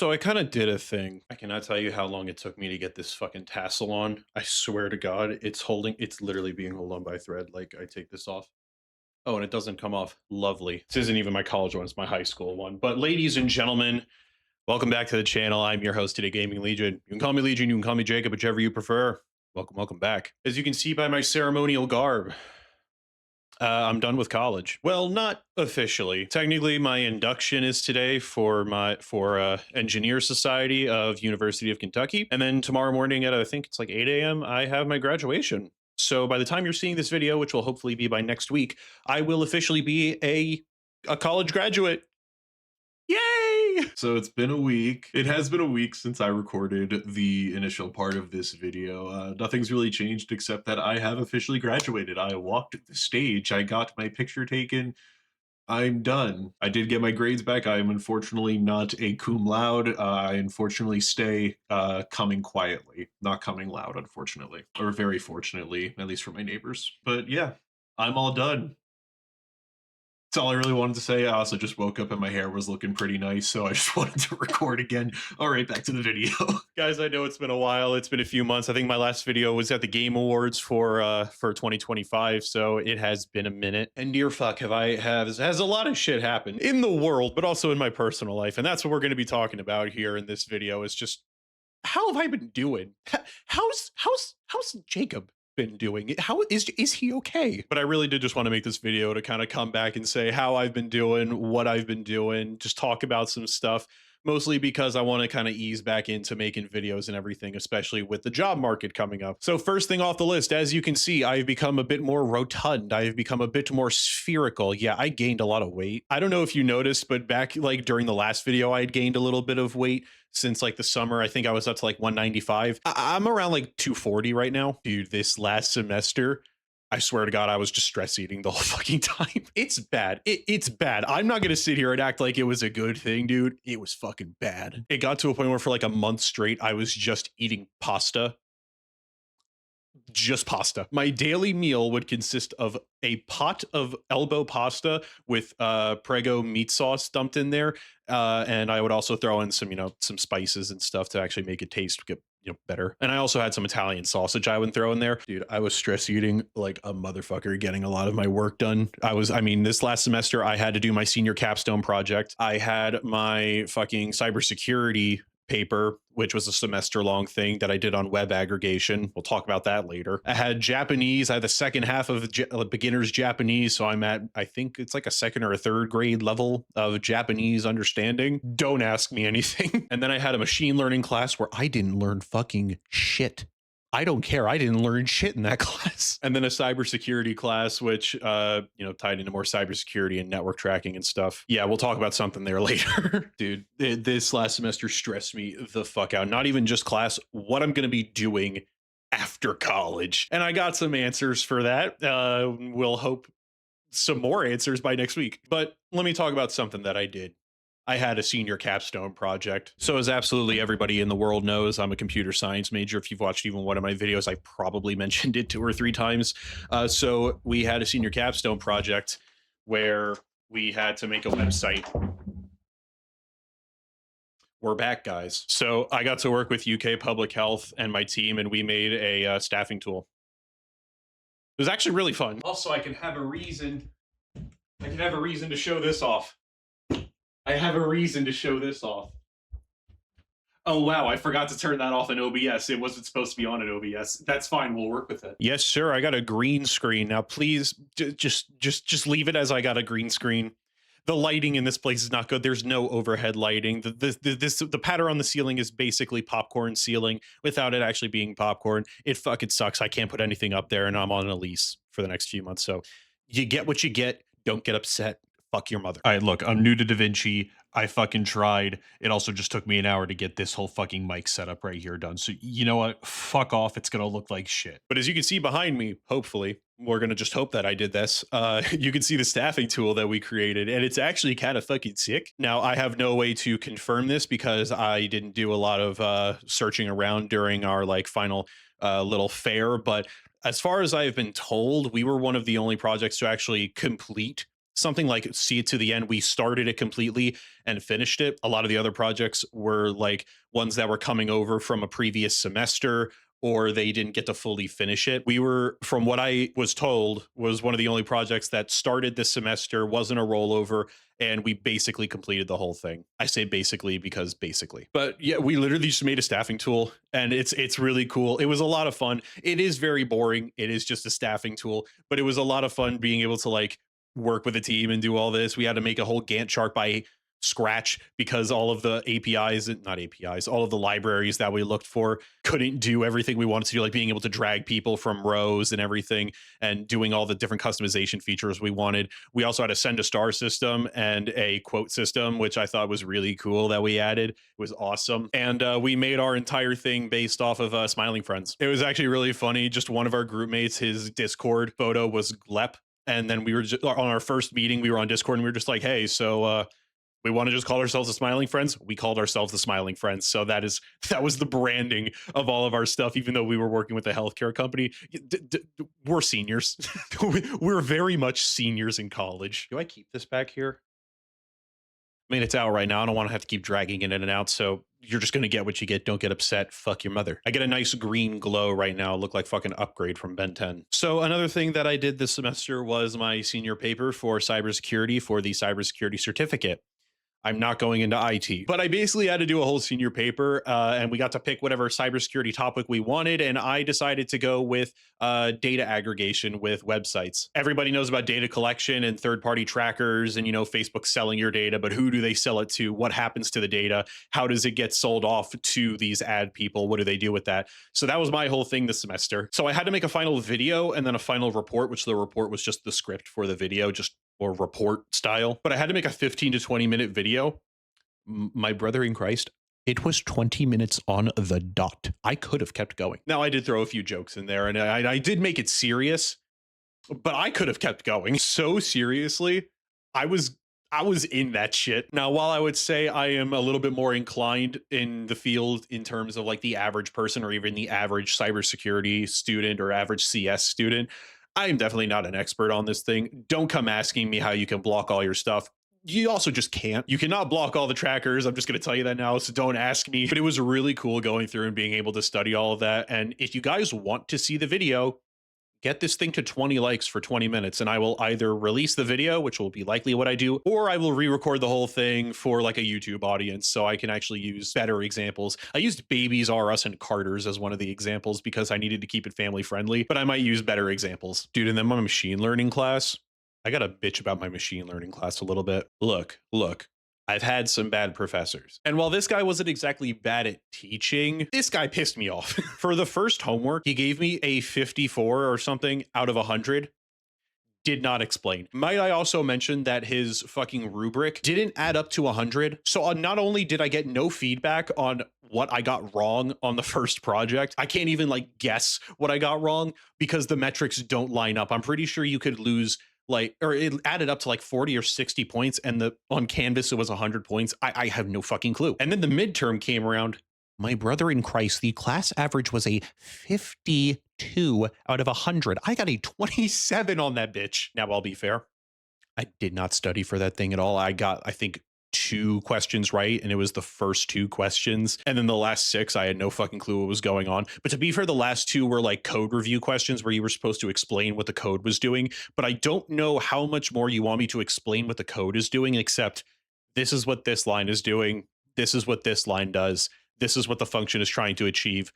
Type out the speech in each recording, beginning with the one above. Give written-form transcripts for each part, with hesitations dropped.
So I kind of did a thing. I cannot tell you how long it took me to get this fucking tassel on. I swear to God, it's literally being held on by a thread. Like I take this off. Oh, and it doesn't come off. Lovely. This isn't even my college one, it's my high school one. But ladies and gentlemen, welcome back to the channel. I'm your host today, Gaming Legion. You can call me Legion, you can call me Jacob, whichever you prefer. Welcome back. As you can see by my ceremonial garb, I'm done with college. Well, not officially. Technically, my induction is today for Engineer Society of University of Kentucky, and then tomorrow morning at I think it's like 8 a.m. I have my graduation. So by the time you're seeing this video, which will hopefully be by next week, I will officially be a college graduate. Yay! So it's been a week. It has been a week since I recorded the initial part of this video. Nothing's really changed except that I have officially graduated. I walked the stage. I got my picture taken. I'm done. I did get my grades back. I am unfortunately not a cum laude. I unfortunately stay coming quietly, not coming loud, unfortunately. Or very fortunately, at least for my neighbors. But yeah, I'm all done. That's all I really wanted to say. I also just woke up and my hair was looking pretty nice, so I just wanted to record again. All right, back to the video. Guys, I know it's been a while. It's been a few months. I think my last video was at the Game Awards for 2025, so it has been a minute. And dear fuck, has a lot of shit happened in the world, but also in my personal life. And that's what we're going to be talking about here in this video, is just how have I been doing? How's Jacob been doing? How is he okay? But I really did just want to make this video to kind of come back and say how I've been doing, what I've been doing, just talk about some stuff, mostly because I want to kind of ease back into making videos and everything, especially with the job market coming up. So first thing off the list, as you can see, I've become a bit more rotund. I've become a bit more spherical. Yeah, I gained a lot of weight. I don't know if you noticed, but back like during the last video, I had gained a little bit of weight. Since like the summer, I think I was up to like 195. I'm around like 240 right now. Dude, this last semester, I swear to God, I was just stress eating the whole fucking time. It's bad. It's bad. I'm not going to sit here and act like it was a good thing, dude. It was fucking bad. It got to a point where for like a month straight, I was just eating pasta. Just pasta. My daily meal would consist of a pot of elbow pasta with Prego meat sauce dumped in there, and I would also throw in some, some spices and stuff to actually make it taste better. And I also had some Italian sausage I would throw in there. Dude, I was stress eating like a motherfucker, getting a lot of my work done. This last semester I had to do my senior capstone project. I had my fucking cybersecurity paper, which was a semester long thing that I did on web aggregation. We'll talk about that later. I had Japanese. I had the second half of beginner's Japanese. So I'm at, I think it's like a second or a third grade level of Japanese understanding. Don't ask me anything. And then I had a machine learning class where I didn't learn fucking shit. I don't care. I didn't learn shit in that class. And then a cybersecurity class, which, tied into more cybersecurity and network tracking and stuff. Yeah, we'll talk about something there later. Dude, this last semester stressed me the fuck out. Not even just class, what I'm going to be doing after college. And I got some answers for that. We'll hope some more answers by next week. But let me talk about something that I did. I had a senior capstone project. So as absolutely everybody in the world knows, I'm a computer science major. If you've watched even one of my videos, I probably mentioned it 2 or 3 times. So we had a senior capstone project where we had to make a website. We're back, guys. So I got to work with UK Public Health and my team, and we made a staffing tool. It was actually really fun. Also, I can have a reason to show this off. I have a reason to show this off. Oh, wow. I forgot to turn that off in OBS. It wasn't supposed to be on in OBS. That's fine. We'll work with it. Yes, sir. I got a green screen. Now, please just leave it as I got a green screen. The lighting in this place is not good. There's no overhead lighting. The pattern on the ceiling is basically popcorn ceiling without it actually being popcorn. It fucking sucks. I can't put anything up there, and I'm on a lease for the next few months. So you get what you get. Don't get upset. Fuck your mother. All right, look, I'm new to DaVinci. I fucking tried. It also just took me an hour to get this whole fucking mic setup right here done. So you know what? Fuck off. It's going to look like shit. But as you can see behind me, hopefully, we're going to just hope that I did this. You can see the staffing tool that we created, and it's actually kind of fucking sick. Now, I have no way to confirm this because I didn't do a lot of searching around during our like final little fair. But as far as I have been told, we were one of the only projects to actually complete something like see it to the end. We started it completely and finished it. A lot of the other projects were like ones that were coming over from a previous semester, or they didn't get to fully finish it. We were, from what I was told, was one of the only projects that started this semester, wasn't a rollover, and we basically completed the whole thing. I say basically because basically. But yeah, we literally just made a staffing tool, and it's really cool. It was a lot of fun. It is very boring. It is just a staffing tool, but it was a lot of fun being able to like work with a team and do all this. We had to make a whole Gantt chart by scratch because all of the APIs, not APIs, all of the libraries that we looked for couldn't do everything we wanted to do, like being able to drag people from rows and everything and doing all the different customization features we wanted. We also had a send a star system and a quote system, which I thought was really cool that we added. It was awesome. And we made our entire thing based off of Smiling Friends. It was actually really funny. Just one of our group mates, his Discord photo was Glep. And then we were just, on our first meeting, we were on Discord and we were just like, hey, so we want to just call ourselves the Smiling Friends. We called ourselves the Smiling Friends. So that was the branding of all of our stuff, even though we were working with a healthcare company. We're seniors. We're very much seniors in college. Do I keep this back here? I mean, it's out right now. I don't want to have to keep dragging it in and out. So you're just going to get what you get. Don't get upset. Fuck your mother. I get a nice green glow right now. Look like fucking Upgrade from Ben 10. So another thing that I did this semester was my senior paper for cybersecurity for the cybersecurity certificate. I'm not going into IT, but I basically had to do a whole senior paper, and we got to pick whatever cybersecurity topic we wanted. And I decided to go with data aggregation with websites. Everybody knows about data collection and third-party trackers, and Facebook selling your data, but who do they sell it to? What happens to the data? How does it get sold off to these ad people? What do they do with that? So that was my whole thing this semester. So I had to make a final video and then a final report, which the report was just the script for the video, just or report style. But I had to make a 15 to 20-minute video. My brother in Christ, it was 20 minutes on the dot. I could have kept going. Now, I did throw a few jokes in there, and I did make it serious, but I could have kept going so seriously. I was in that shit. Now, while I would say I am a little bit more inclined in the field in terms of like the average person or even the average cybersecurity student or average CS student, I am definitely not an expert on this thing. Don't come asking me how you can block all your stuff. You also just can't. You cannot block all the trackers. I'm just going to tell you that now, so don't ask me. But it was really cool going through and being able to study all of that. And if you guys want to see the video, get this thing to 20 likes for 20 minutes, and I will either release the video, which will be likely what I do, or I will re-record the whole thing for like a YouTube audience so I can actually use better examples. I used Babies R Us and Carters as one of the examples because I needed to keep it family friendly, but I might use better examples. Dude, and then my machine learning class, I got to bitch about my machine learning class a little bit. Look, I've had some bad professors. And while this guy wasn't exactly bad at teaching, this guy pissed me off. For the first homework, he gave me a 54 or something out of 100. Did not explain. Might I also mention that his fucking rubric didn't add up to 100. So not only did I get no feedback on what I got wrong on the first project, I can't even like guess what I got wrong because the metrics don't line up. I'm pretty sure you could lose or it added up to like 40 or 60 points, and on Canvas it was 100 points. I have no fucking clue. And then the midterm came around. My brother in Christ, the class average was a 52 out of 100. I got a 27 on that bitch. Now, I'll be fair, I did not study for that thing at all. I got, I think, 2 questions right, and it was the first 2 questions, and then the last 6 I had no fucking clue what was going on. But to be fair, the last 2 were like code review questions where you were supposed to explain what the code was doing, but I don't know how much more you want me to explain what the code is doing, except this is what this line is doing, this is what this line does, this is what the function is trying to achieve.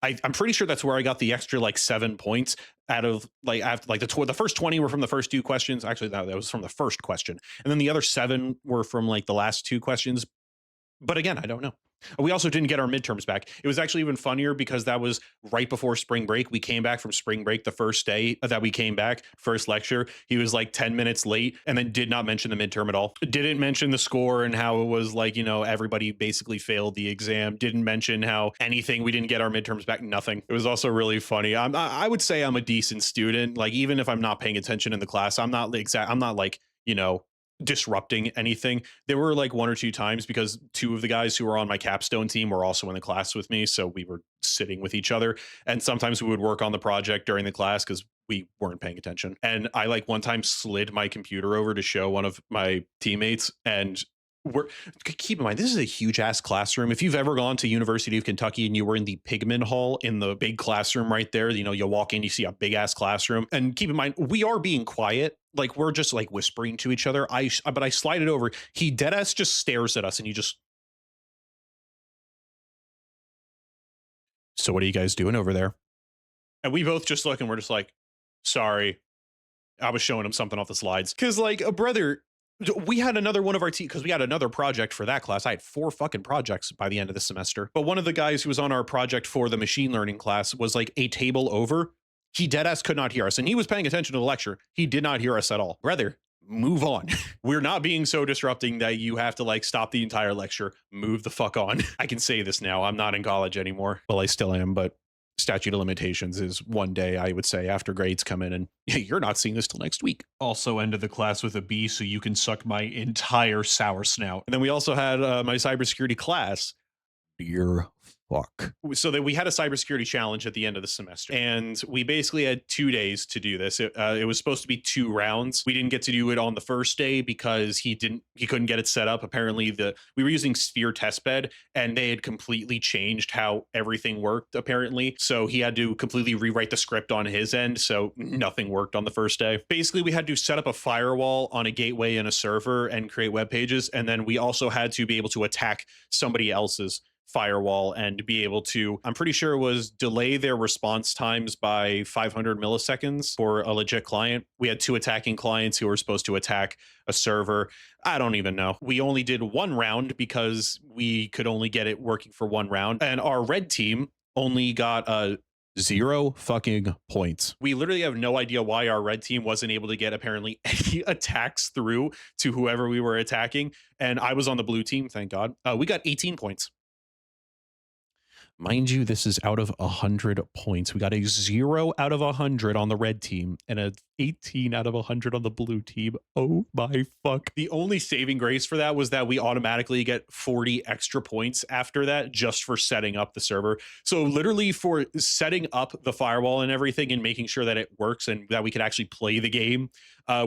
I'm pretty sure that's where I got the extra like 7 points out of like after like the first 20 were from the first 2 questions. Actually, that was from the first question, and then the other 7 were from like the last 2 questions. But again, I don't know. We also didn't get our midterms back. It was actually even funnier because that was right before spring break. We came back from spring break the first day that we came back, first lecture. He was like 10 minutes late and then did not mention the midterm at all. Didn't mention the score and how it was like, everybody basically failed the exam. Didn't mention how anything, we didn't get our midterms back, nothing. It was also really funny. I would say I'm a decent student. Like, even if I'm not paying attention in the class, I'm not like, disrupting anything. There were like 1 or 2 times because 2 of the guys who were on my capstone team were also in the class with me, so we were sitting with each other, and sometimes we would work on the project during the class because we weren't paying attention. And I like one time slid my computer over to show one of my teammates, and we're keep in mind this is a huge ass classroom. If you've ever gone to University of Kentucky and you were in the Pigman Hall in the big classroom right there, you know, you walk in, you see a big ass classroom. And keep in mind, we are being quiet. Like we're just like whispering to each other. But I slide it over. He dead ass just stares at us and he just, so what are you guys doing over there? And we both just look and we're just like, sorry. I was showing him something off the slides. Cause like a brother, we had another one of our team because we had another project for that class. I had 4 fucking projects by the end of the semester. But one of the guys who was on our project for the machine learning class was like a table over. He dead ass could not hear us. And he was paying attention to the lecture. He did not hear us at all. Brother, move on. We're not being so disrupting that you have to like stop the entire lecture. Move the fuck on. I can say this now. I'm not in college anymore. Well, I still am, but statute of limitations is one day, I would say, after grades come in, and you're not seeing this till next week. Also ended the class with a B, so you can suck my entire sour snout. And then we also had my cybersecurity class. Dear fuck. So that we had a cybersecurity challenge at the end of the semester, and we basically had 2 days to do this. It was supposed to be 2 rounds. We didn't get to do it on the first day because he couldn't get it set up. Apparently we were using Sphere testbed and they had completely changed how everything worked apparently. So he had to completely rewrite the script on his end. So nothing worked on the first day. Basically, we had to set up a firewall on a gateway and a server and create web pages. And then we also had to be able to attack somebody else's firewall and be able to, I'm pretty sure it was delay their response times by 500 milliseconds for a legit client. We had 2 attacking clients who were supposed to attack a server. I don't even know. We only did 1 round because we could only get it working for 1 round. And our red team only got 0 fucking points. We literally have no idea why our red team wasn't able to get apparently any attacks through to whoever we were attacking. And I was on the blue team, thank God. We got 18 points. Mind you, this is out of 100 points. We got a 0 out of 100 on the red team and a 18 out of 100 on the blue team. Oh my fuck. The only saving grace for that was that we automatically get 40 extra points after that just for setting up the server. So literally for setting up the firewall and everything and making sure that it works and that we could actually play the game,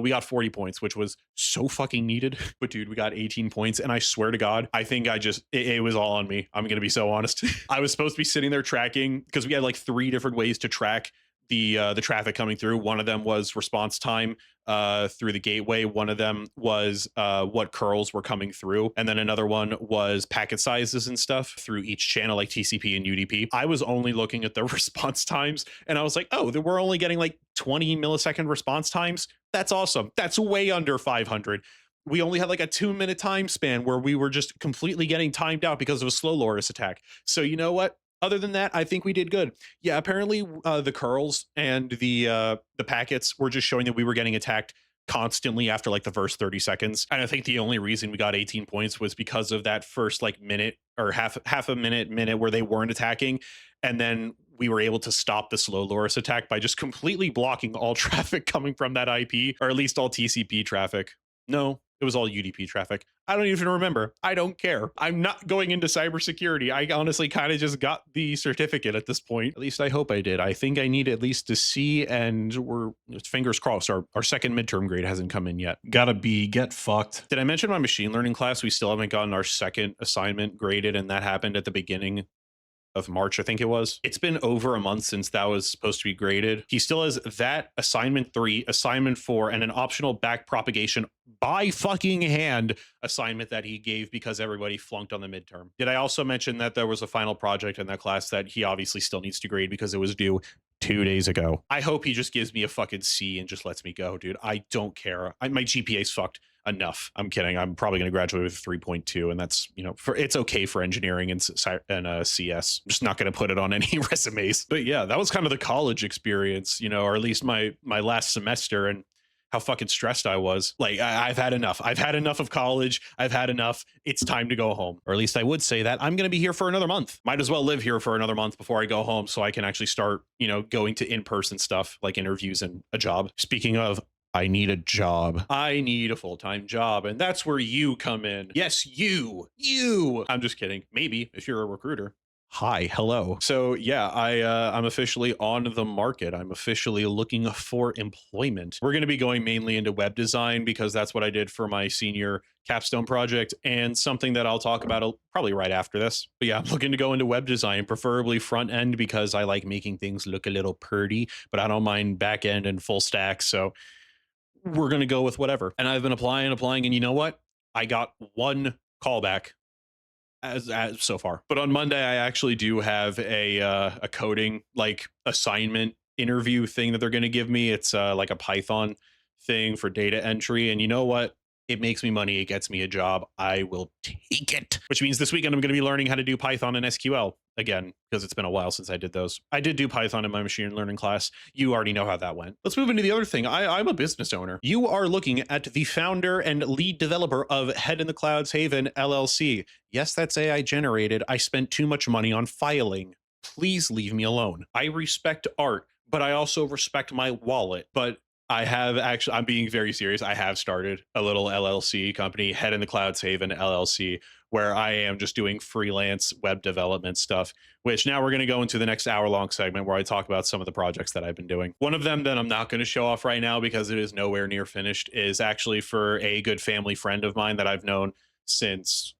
we got 40 points, which was so fucking needed. But dude, we got 18 points. And I swear to God, I think it was all on me. I'm going to be so honest. I was supposed to be sitting there tracking because we had like 3 different ways to track the traffic coming through. One of them was response time through the gateway. One of them was what curls were coming through. And then another one was packet sizes and stuff through each channel, like TCP and UDP. I was only looking at the response times and I was like, oh, we're only getting like 20 millisecond response times. That's awesome. That's way under 500. We only had like a 2-minute time span where we were just completely getting timed out because of a slow loris attack. So you know what? Other than that, I think we did good. Yeah, apparently the curls and the packets were just showing that we were getting attacked constantly after like the first 30 seconds. And I think the only reason we got 18 points was because of that first like minute or half a minute where they weren't attacking. And then we were able to stop the slow loris attack by just completely blocking all traffic coming from that IP, or at least all TCP traffic. No, it was all UDP traffic. I don't even remember. I don't care. I'm not going into cybersecurity. I honestly kind of just got the certificate at this point. At least I hope I did. I think I need at least a C, and we're fingers crossed. Our second midterm grade hasn't come in yet. Gotta be get fucked. Did I mention my machine learning class? We still haven't gotten our second assignment graded, and that happened at the beginning of March, I think it was. It's been over a month since that was supposed to be graded. He still has that assignment 3, assignment 4, and an optional back propagation by fucking hand assignment that he gave because everybody flunked on the midterm. Did I also mention that there was a final project in that class that he obviously still needs to grade because it was due 2 days ago? I hope he just gives me a fucking C and just lets me go, dude. I don't care. My GPA's fucked. Enough. I'm kidding. I'm probably going to graduate with 3.2, and that's, you know, it's okay for engineering and CS. I'm just not going to put it on any resumes. But yeah, that was kind of the college experience, you know, or at least my last semester, and how fucking stressed I was. Like, I've had enough. I've had enough of college. I've had enough. It's time to go home. Or at least I would say that. I'm going to be here for another month. Might as well live here for another month before I go home so I can actually start, you know, going to in-person stuff like interviews and a job. Speaking of, I need a job. I need a full-time job. And that's where you come in. Yes, you. I'm just kidding. Maybe if you're a recruiter. Hi, hello. So yeah, I'm officially on the market. I'm officially looking for employment. We're going to be going mainly into web design because that's what I did for my senior capstone project, and something that I'll talk about probably right after this. But yeah, I'm looking to go into web design, preferably front end because I like making things look a little pretty, but I don't mind back end and full stack. So we're going to go with whatever. And I've been applying, and you know what? I got one callback as so far. But on Monday, I actually do have a coding like assignment interview thing that they're going to give me. It's like a Python thing for data entry, and you know what? It makes me money. It gets me a job. I will take it. Which means this weekend I'm going to be learning how to do Python and SQL again because it's been a while since I did those. I did do Python in my machine learning class. You already know how that went. Let's move into the other thing. I'm a business owner. You are looking at the founder and lead developer of HeadInTheCloudsHaven LLC. Yes, that's AI generated. I spent too much money on filing. Please leave me alone. I respect art, but I also respect my wallet. But I have actually, I'm being very serious. I have started a little LLC company, Head in the Clouds Haven LLC, where I am just doing freelance web development stuff, which now we're going to go into the next hour long segment where I talk about some of the projects that I've been doing. One of them that I'm not going to show off right now because it is nowhere near finished is actually for a good family friend of mine that I've known since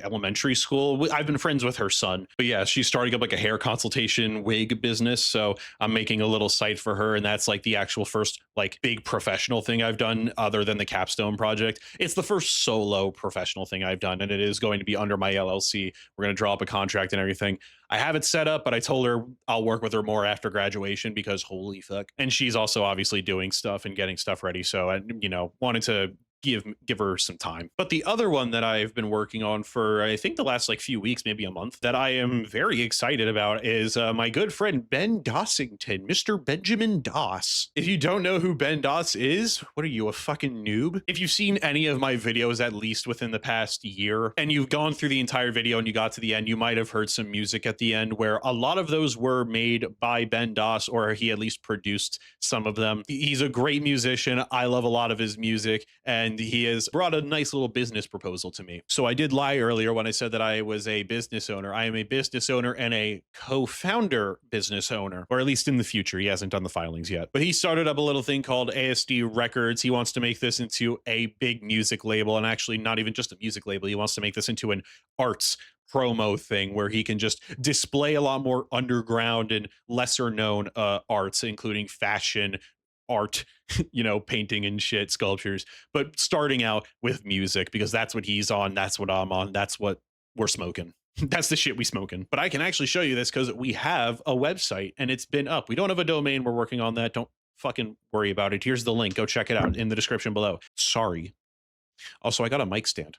elementary school. I've been friends with her son, but yeah, she's starting up like a hair consultation wig business. So I'm making a little site for her, and that's like the actual first like big professional thing I've done other than the capstone project. It's the first solo professional thing I've done, and it is going to be under my LLC. We're going to draw up a contract and everything. I have it set up, but I told her I'll work with her more after graduation because holy fuck. And she's also obviously doing stuff and getting stuff ready. So I, wanted to give her some time. But the other one that I've been working on for I think the last like few weeks, maybe a month, that I am very excited about is my good friend Ben Dossington, Mr. Benjamin Doss. If you don't know who Ben Doss is, what are you, a fucking noob? If you've seen any of my videos at least within the past year and you've gone through the entire video and you got to the end, you might have heard some music at the end where a lot of those were made by Ben Doss, or he at least produced some of them. He's a great musician. I love a lot of his music, and he has brought a nice little business proposal to me. So I did lie earlier when I said that I was a business owner. I am a business owner and a co-founder business owner, or at least in the future. He hasn't done the filings yet, but he started up a little thing called ASD Records. He wants to make this into a big music label, and actually not even just a music label. He wants to make this into an arts promo thing where he can just display a lot more underground and lesser known arts, including fashion, art, painting and shit, sculptures, but starting out with music because that's what he's on, that's what I'm on, that's what we're smoking. That's the shit we smoking. But I can actually show you this because we have a website and it's been up. We don't have a domain. We're working on that. Don't fucking worry about it. Here's the link. Go check it out in the description below. Sorry. Also, I got a mic stand,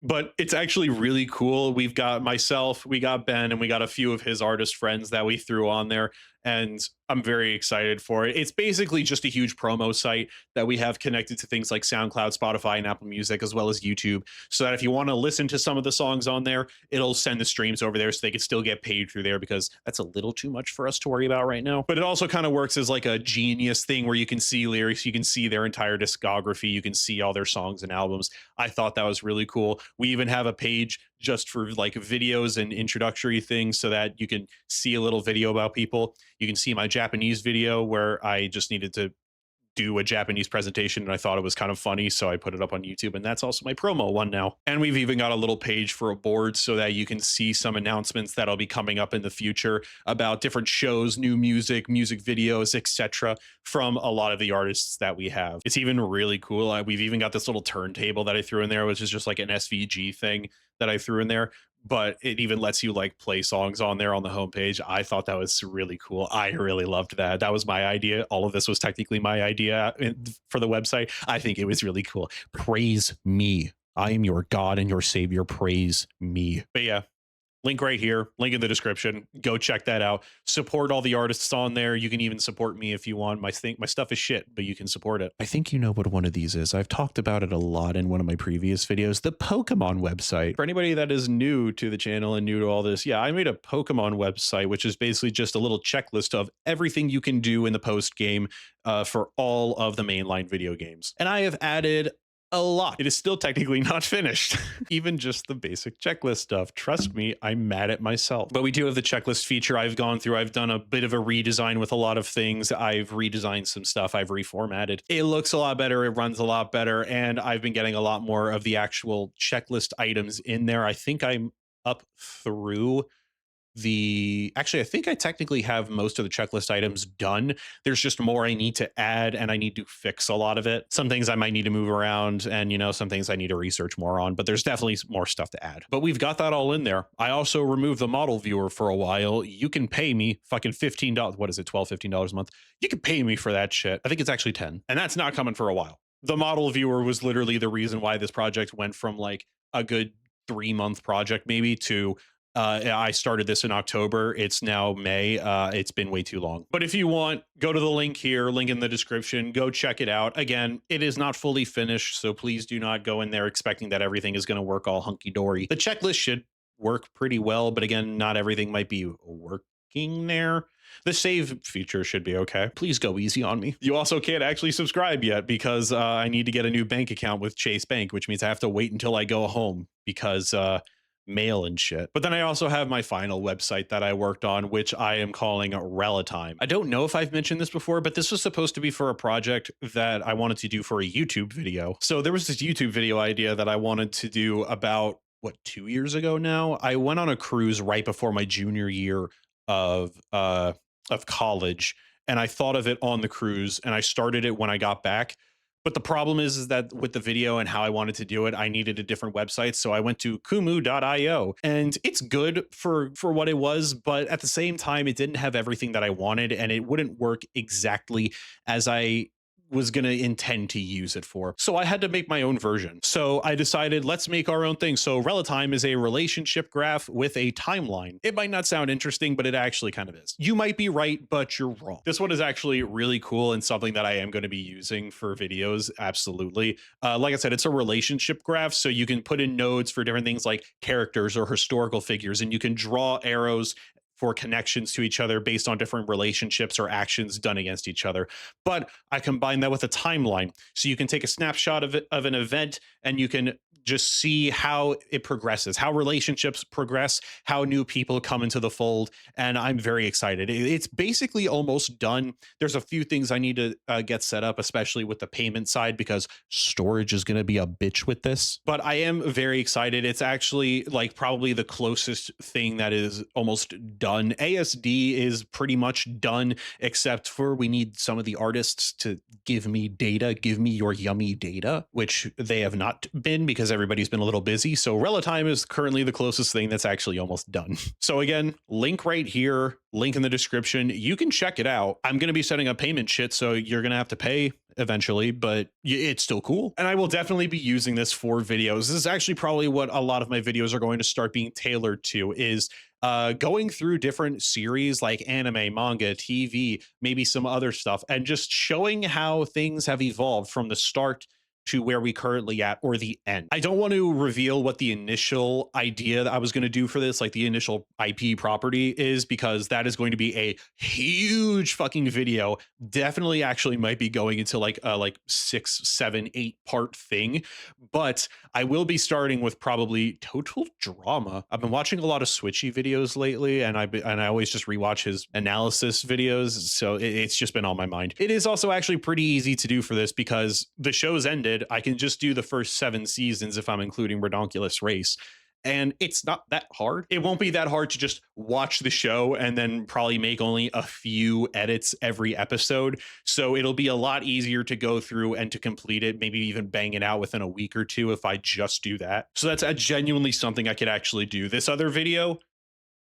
but it's actually really cool. We've got myself, we got Ben, and we got a few of his artist friends that we threw on there, and I'm very excited for it. It's basically just a huge promo site that we have connected to things like SoundCloud, Spotify, and Apple Music, as well as YouTube, so that if you want to listen to some of the songs on there, it'll send the streams over there so they can still get paid through there, because that's a little too much for us to worry about right now. But it also kind of works as like a Genius thing where you can see lyrics, you can see their entire discography, you can see all their songs and albums. I thought that was really cool. We even have a page just for like videos and introductory things so that you can see a little video about people. You can see my Japanese video where I just needed to do a Japanese presentation and I thought it was kind of funny, so I put it up on YouTube, and that's also my promo one now. And we've even got a little page for a board so that you can see some announcements that'll be coming up in the future about different shows, new music, music videos, etc., from a lot of the artists that we have. It's even really cool. We've even got this little turntable that I threw in there, which is just like an SVG thing that I threw in there, but it even lets you like play songs on there on the homepage. I thought that was really cool. I really loved that. That was my idea. All of this was technically my idea for the website. I think it was really cool. Praise me. I am your God and your Savior. Praise me. But yeah, link right here, link in the description. Go check that out. Support all the artists on there. You can even support me if you want. My stuff is shit, but you can support it. I think you know what one of these is. I've talked about it a lot in one of my previous videos, the Pokemon website. For anybody that is new to the channel and new to all this, yeah, I made a Pokemon website, which is basically just a little checklist of everything you can do in the post game for all of the mainline video games. And I have added a lot. It is still technically not finished. Even just the basic checklist stuff. Trust me, I'm mad at myself. But we do have the checklist feature I've gone through. I've done a bit of a redesign with a lot of things. I've redesigned some stuff. I've reformatted. It looks a lot better. It runs a lot better. And I've been getting a lot more of the actual checklist items in there. I think I'm up through I think I technically have most of the checklist items done. There's just more I need to add, and I need to fix a lot of it. Some things I might need to move around, and some things I need to research more on, but there's definitely more stuff to add. But we've got that all in there. I also removed the model viewer for a while. You can pay me fucking $15. What is it, $12, $15 a month? You can pay me for that shit. I think it's actually 10, and that's not coming for a while. The model viewer was literally the reason why this project went from like a good 3-month project maybe to I started this in October. It's now May. It's been way too long. But if you want, go to the link here, link in the description. Go check it out. Again, it is not fully finished, so please do not go in there expecting that everything is going to work all hunky-dory. The checklist should work pretty well, but again, not everything might be working there. The save feature should be okay. Please go easy on me. You also can't actually subscribe yet because I need to get a new bank account with Chase Bank, which means I have to wait until I go home because mail and shit. But then I also have my final website that I worked on, which I am calling Relatime. I don't know if I've mentioned this before, but this was supposed to be for a project that I wanted to do for a YouTube video. So there was this YouTube video idea that I wanted to do about, 2 years ago now? I went on a cruise right before my junior year of college, and I thought of it on the cruise, and I started it when I got back. But the problem is that with the video and how I wanted to do it, I needed a different website. So I went to kumu.io, and it's good for what it was. But at the same time, it didn't have everything that I wanted, and it wouldn't work exactly as I was going to intend to use it for. So I had to make my own version. So I decided, let's make our own thing. So Relatime is a relationship graph with a timeline. It might not sound interesting, but it actually kind of is. You might be right, but you're wrong. This one is actually really cool and something that I am going to be using for videos. Absolutely. Like I said, it's a relationship graph. So you can put in nodes for different things like characters or historical figures, and you can draw arrows for connections to each other based on different relationships or actions done against each other. But I combine that with a timeline. So you can take a snapshot of an event, and you can just see how it progresses, how relationships progress, how new people come into the fold. And I'm very excited. It's basically almost done. There's a few things I need to get set up, especially with the payment side, because storage is going to be a bitch with this. But I am very excited. It's actually like probably the closest thing that is almost done. ASD is pretty much done, except for we need some of the artists to give me data, give me your yummy data, which they have not been because everybody's been a little busy. So Relatime is currently the closest thing that's actually almost done. So again, link right here, link in the description. You can check it out. I'm going to be setting up payment shit, so you're going to have to pay eventually, but it's still cool. And I will definitely be using this for videos. This is actually probably what a lot of my videos are going to start being tailored to, is going through different series like anime, manga, TV, maybe some other stuff, and just showing how things have evolved from the start to where we currently at, or the end. I don't want to reveal what the initial idea that I was going to do for this, like the initial IP property is, because that is going to be a huge fucking video. Definitely actually might be going into like 6, 7, 8 part thing. But I will be starting with probably Total Drama. I've been watching a lot of Switchy videos lately, and I always just rewatch his analysis videos. So it's just been on my mind. It is also actually pretty easy to do for this because the show's ended. I can just do the first 7 seasons if I'm including Redonkulous Race. And it's not that hard. It won't be that hard to just watch the show and then probably make only a few edits every episode. So it'll be a lot easier to go through and to complete it, maybe even bang it out within a week or two if I just do that. So that's genuinely something I could actually do. This other video,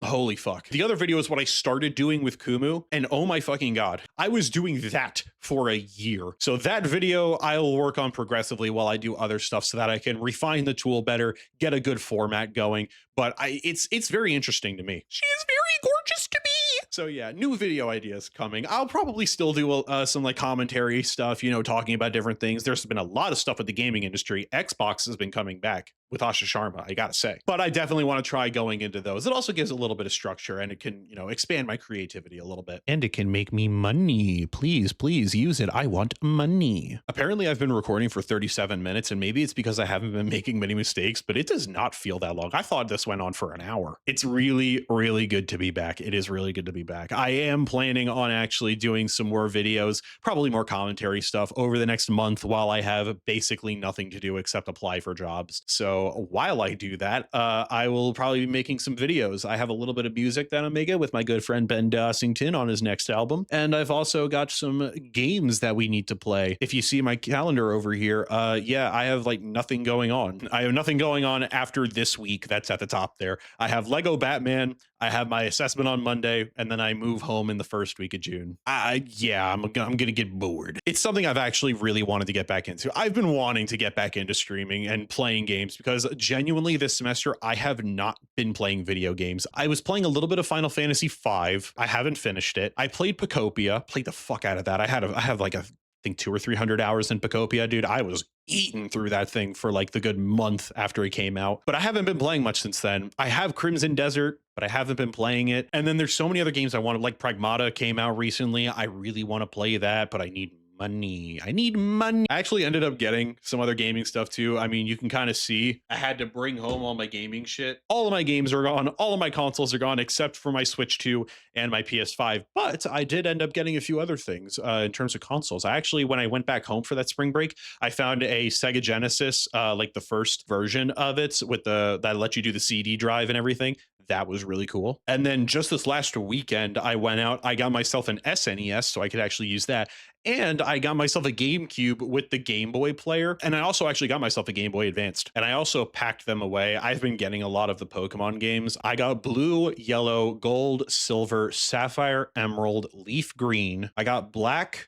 holy fuck. The other video is what I started doing with Kumu, and oh my fucking god, I was doing that for a year. So that video I'll work on progressively while I do other stuff so that I can refine the tool better, get a good format going. But it's very interesting to me. She is very gorgeous to me. So yeah, new video ideas coming. I'll probably still do some like commentary stuff, talking about different things. There's been a lot of stuff with the gaming industry. Xbox has been coming back with Asha Sharma, I gotta say. But I definitely want to try going into those. It also gives a little bit of structure and it can, expand my creativity a little bit. And it can make me money. Please, please use it. I want money. Apparently, I've been recording for 37 minutes, and maybe it's because I haven't been making many mistakes, but it does not feel that long. I thought this went on for an hour. It's really, really good to be back. It is really good to be back. I am planning on actually doing some more videos, probably more commentary stuff over the next month while I have basically nothing to do except apply for jobs. So while I do that, I will probably be making some videos. I have a little bit of music that I'm making with my good friend Ben Dossington on his next album. And I've also got some games that we need to play. If you see my calendar over here, yeah, I have like nothing going on. I have nothing going on after this week. That's at the top there. I have Lego Batman. I have my assessment on Monday, and then I move home in the first week of June. Yeah, I'm gonna get bored. It's something I've actually really wanted to get back into. I've been wanting to get back into streaming and playing games because genuinely this semester I have not been playing video games. I was playing a little bit of Final Fantasy V. I haven't finished it. I played Pacopia, played the fuck out of that. I have like I think 200 or 300 hours in Pacopia, dude. I was eating through that thing for like the good month after it came out, but I haven't been playing much since then. I have Crimson Desert, but I haven't been playing it. And then there's so many other games I want to, like Pragmata came out recently. I really want to play that, but I need money. I need money. I actually ended up getting some other gaming stuff too. I mean, you can kind of see I had to bring home all my gaming shit. All of my games are gone. All of my consoles are gone except for my Switch 2 and my PS5. But I did end up getting a few other things in terms of consoles. I actually, when I went back home for that spring break, I found a Sega Genesis, like the first version of it with that let you do the CD drive and everything. That was really cool. And then just this last weekend, I went out, I got myself an SNES so I could actually use that. And I got myself a GameCube with the Game Boy player. And I also actually got myself a Game Boy Advanced. And I also packed them away. I've been getting a lot of the Pokemon games. I got blue, yellow, gold, silver, sapphire, emerald, leaf green. I got black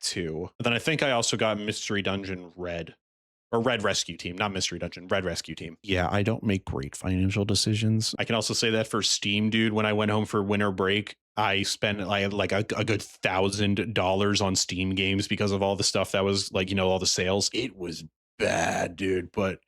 2. Then I think I also got Mystery Dungeon red. Or Red Rescue Team, not Mystery Dungeon, Red Rescue Team. Yeah, I don't make great financial decisions. I can also say that for Steam, dude. When I went home for winter break, I spent like a good $1,000 on Steam games because of all the stuff that was like, all the sales. It was bad, dude, but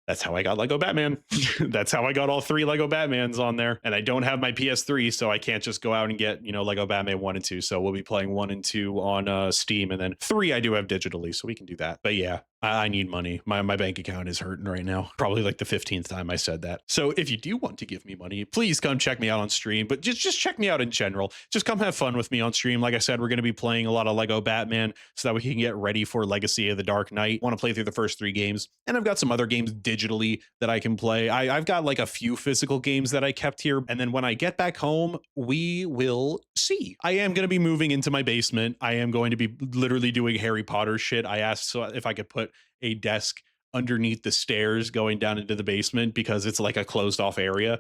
that's how I got Lego Batman. That's how I got all 3 Lego Batmans on there. And I don't have my PS3, so I can't just go out and get, Lego Batman 1 and 2. So we'll be playing 1 and 2 on Steam. And then 3 I do have digitally, so we can do that. But yeah, I need money. My bank account is hurting right now. Probably like the 15th time I said that. So if you do want to give me money, please come check me out on stream. But just check me out in general. Just come have fun with me on stream. Like I said, we're going to be playing a lot of Lego Batman so that we can get ready for Legacy of the Dark Knight. Want to play through the first 3 games. And I've got some other games digitally that I can play. I've got like a few physical games that I kept here. And then when I get back home, we will see. I am going to be moving into my basement. I am going to be literally doing Harry Potter shit. I asked so if I could put a desk underneath the stairs going down into the basement because it's like a closed off area.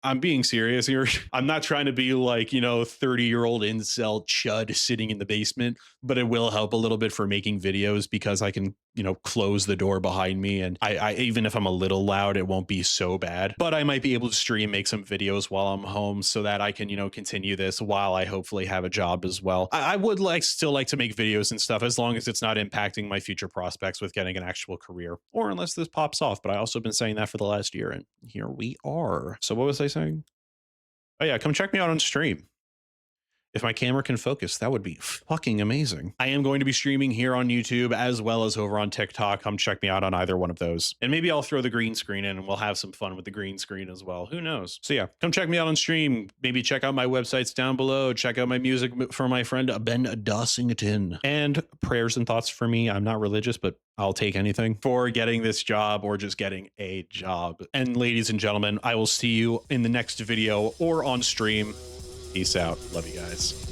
I'm being serious here. I'm not trying to be like, 30-year-old incel chud sitting in the basement, but it will help a little bit for making videos because I can, close the door behind me. And I even if I'm a little loud, it won't be so bad, but I might be able to stream, make some videos while I'm home so that I can, continue this while I hopefully have a job as well. I would still like to make videos and stuff as long as it's not impacting my future prospects with getting an actual career or unless this pops off. But I also been saying that for the last year and here we are. So what was I saying? Oh yeah, come check me out on stream. If my camera can focus, that would be fucking amazing. I am going to be streaming here on YouTube as well as over on TikTok. Come check me out on either one of those. And maybe I'll throw the green screen in and we'll have some fun with the green screen as well. Who knows? So yeah, come check me out on stream. Maybe check out my websites down below. Check out my music for my friend Ben Dossington. And prayers and thoughts for me. I'm not religious, but I'll take anything for getting this job or just getting a job. And ladies and gentlemen, I will see you in the next video or on stream. Peace out. Love you guys.